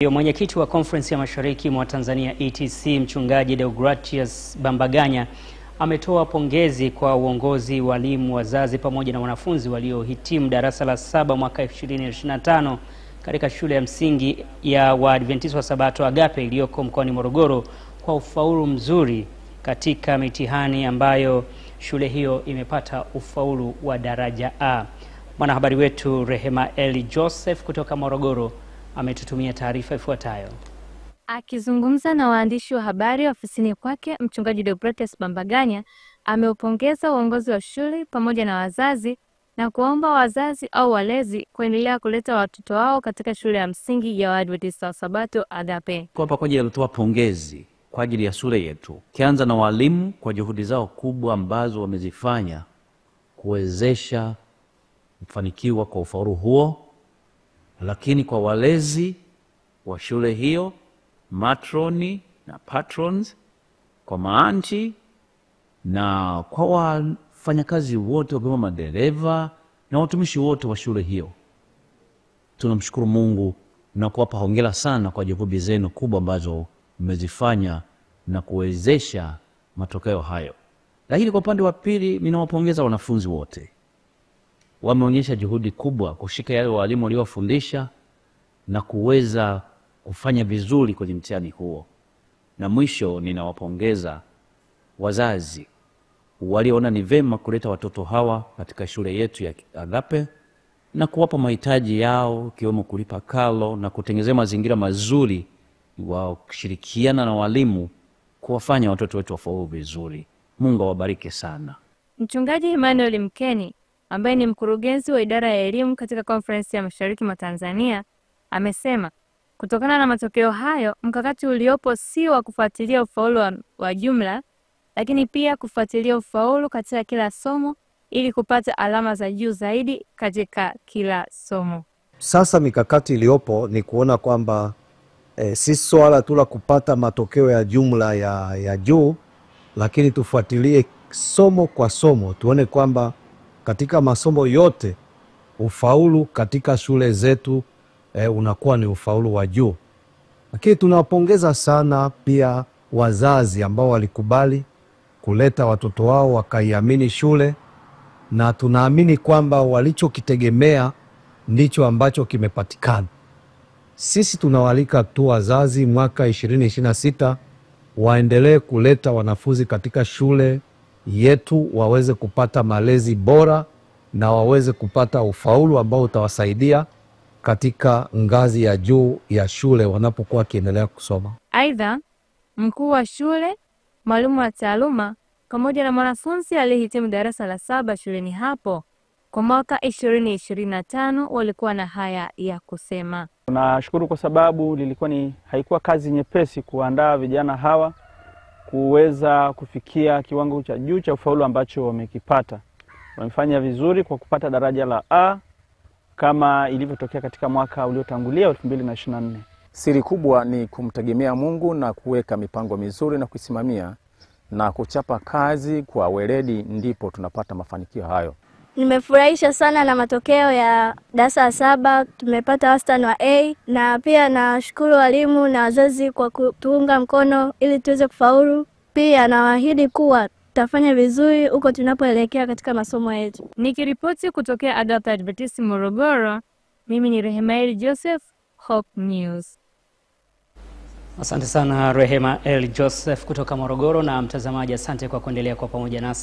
Mwenyekiti wa Conference ya Mashariki mwa Tanzania ETC Mchungaji Deogratius Bambaganya ametoa pongezi kwa uongozi, walimu, wazazi pamoja na wanafunzi waliohitimu darasa la 7 mwaka 2025 katika shule ya msingi ya Waadventista wa Sabato Agape iliyoko mkoani Morogoro kwa ufaulu mzuri katika mitihani ambayo shule hiyo imepata ufaulu wa daraja A. Mwanahabari wetu Rehema Eli Joseph kutoka Morogoro ametutumia taarifa ifuatayo. Akizungumza na waandishi wa habari ofisini kwake, Mchungaji Deogratius Bambaganya ameupongeza uongozi wa shule pamoja na wazazi na kuomba wazazi au walezi kuendelea kuleta watoto wao katika shule ya msingi ya Waadventista wa Sabato Agape. Kwa ajili ya kutoa pongezi kwa ajili ya shule yetu, kianza na walimu kwa juhudi zao kubwa ambazo wamezifanya kuwezesha kufanikiwa kwa ufaulu huo, lakini kwa walezi wa shule hiyo, matroni na patrons, kwa maanti na kwa wafanyakazi wote wakiwemo madereva na watumishi wote wa shule hiyo. Tunamshukuru Mungu na kuwapa hongera sana kwa juhudi zenu kubwa ambazo mmezifanya na kuwezesha matokeo hayo. Lakini kwa upande wa pili, ninawapongeza wanafunzi wote. Wameonyesha juhudi kubwa kushika yale walimu waliowafundisha na kuweza kufanya vizuri kwenye mtihani huo. Na mwisho, ninawapongeza wazazi walioona ni vema kuleta watoto hawa katika shule yetu ya Agape na kuwapa mahitaji yao, ikiwemo kulipa karo na kutengeneza mazingira mazuri wa kushirikiana na walimu kuwafanya watoto wetu wafaulu vizuri. Mungu awabariki sana. Mchungaji Emmanuel Mkeni ambaye ni mkurugenzi wa idara ya elimu katika Conference ya Mashariki mwa Tanzania amesema kutokana na matokeo hayo, mkakati uliopo si wa kufuatilia ufaulu wa jumla, lakini pia kufuatilia ufaulu katika kila somo ili kupata alama za juu zaidi katika kila somo. Sasa mikakati iliyopo ni kuona kwamba si swala tu la kupata matokeo ya jumla ya juu, lakini tufuatilie somo kwa somo, tuone kwamba katika masomo yote ufaulu katika shule zetu unakuwa ni ufaulu wa juu. Lakini tunawapongeza sana pia wazazi ambao walikubali kuleta watoto wao wakaiamini shule, na tunaamini kwamba walichokitegemea ndicho ambacho kimepatikana. Sisi tunawalika tu wazazi mwaka 2026 waendelee kuleta wanafunzi katika shule yetu waweze kupata malezi bora na waweze kupata ufaulu ambao utawasaidia katika ngazi ya juu ya shule wanapokuwa kiendelea kusoma. Aidha, mkuu wa shule, mwalimu wa taaluma pamoja na mwanafunzi aliyehitimu darasa la 7 shuleni hapo kwa mwaka 2025 walikuwa na haya ya kusema. Tunashukuru kwa sababu haikuwa kazi nyepesi kuandaa vijana hawa kuweza kufikia kiwango cha juu cha ufaulu ambacho wamekipata. Wamefanya vizuri kwa kupata daraja la A kama ilivyotokea katika mwaka uliotangulia 2024. Siri kubwa ni kumtegemea Mungu na kuweka mipango mizuri na kuisimamia na kuchapa kazi kwa weledi, ndipo tunapata mafanikio hayo. Nimefurahisha sana na matokeo ya darasa la 7, tumepata wastani wa A, na pia nashukuru walimu na wazazi kwa kutuunga mkono ili tuweze kufaulu. Pia nawaahidi kuwa tutafanya vizuri huko tunapoelekea katika masomo yetu. Nikiripoti kutokea Agape Adventist Morogoro, mimi ni Rehema Eli Joseph, Hope News. Asante sana Rehema Eli Joseph kutoka Morogoro, na mtazamaji asante kwa kuendelea kwa pamoja nasi.